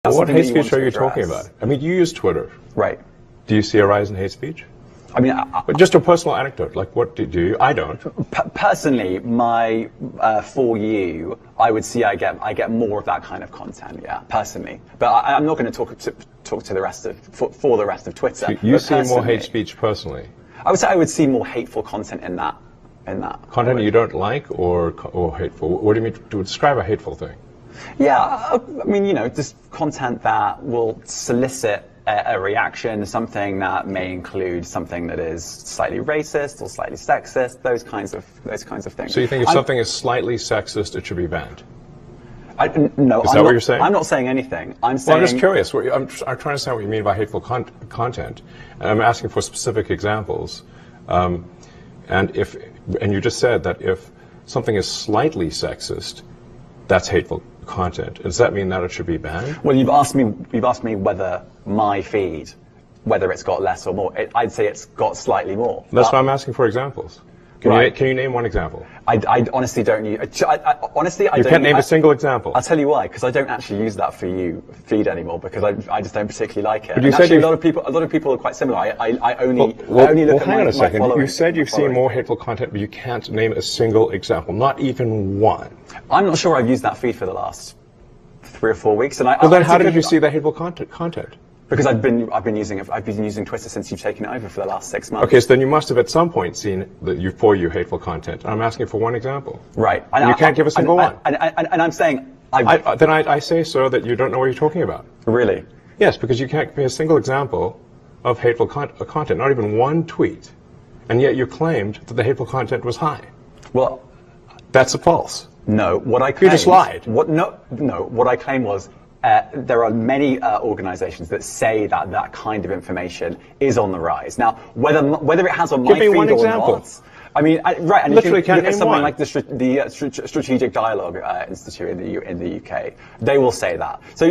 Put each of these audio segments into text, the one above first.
That's what something hate that you want speech are to you talking address. about? I mean, you use Twitter. Right. Do you see a rise in hate speech? I mean, But just a personal anecdote, like what do you? I don't. Personally, my for you, I would see I get more of that kind of content. Yeah, personally, but I'm not going to talk to the rest of for the rest of Twitter. So you But see more hate speech personally. I would say I would see more hateful content in that. Content you don't like or hateful. What do you mean to describe a hateful thing? Yeah, I mean, just content that will solicit a reaction, something that may include something that is slightly racist or slightly sexist, those kinds of things. So you think if something is slightly sexist, it should be banned? No, is that what you're saying? I'm not saying anything. I'm saying. Well, I'm just curious. I'm trying to understand what you mean by hateful content, and I'm asking for specific examples. And you just said that if something is slightly sexist, that's hateful content. Does that mean that it should be banned? Well, you've asked me whether my feed, whether it's got less or more. I'd say it's got slightly more. That's why I'm asking for examples. Can you name one example? I honestly don't use. Honestly, I don't. You can't name a single example. I'll tell you why. Because I don't actually use that for you feed anymore. Because I just don't particularly like it. But you and said actually, a lot of people are quite similar. I only look at hang on a second. following. You said you've seen more hateful content, but you can't name a single example, not even one. I'm not sure I've used that feed for the last 3 or 4 weeks. Well, then how did you see the hateful content? Because I've been using Twitter since you've taken it over for the last 6 months. Okay, so then you must have at some point seen for you hateful content. I'm asking for one example. Right. And you can't give a single one. And I'm saying then I say, sir, that you don't know what you're talking about. Really? Yes, because you can't give me a single example of hateful content, not even one tweet, and yet you claimed that the hateful content was high. Well, that's false. No, what I claimed. You just lied. What I claimed was. There are many organizations that say that kind of information is on the rise. Now, whether it has on my feed or not, I mean, right, and literally if you look at something one. like the Strategic Dialogue Institute in the UK, they will say that. So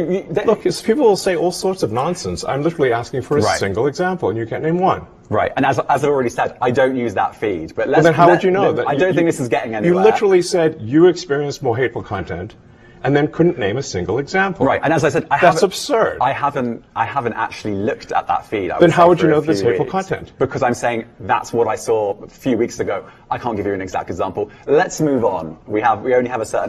look, people will say all sorts of nonsense. I'm literally asking for a single example, and you can't name one. Right, and as I've already said, I don't use that feed. But then how would you know that? I don't think this is getting anywhere. You literally said you experienced more hateful content, and then couldn't name a single example. Right, and as I said, that's absurd. I haven't actually looked at that feed. Then how would you know this hateful content? Because I'm saying that's what I saw a few weeks ago. I can't give you an exact example. Let's move on. We only have a certain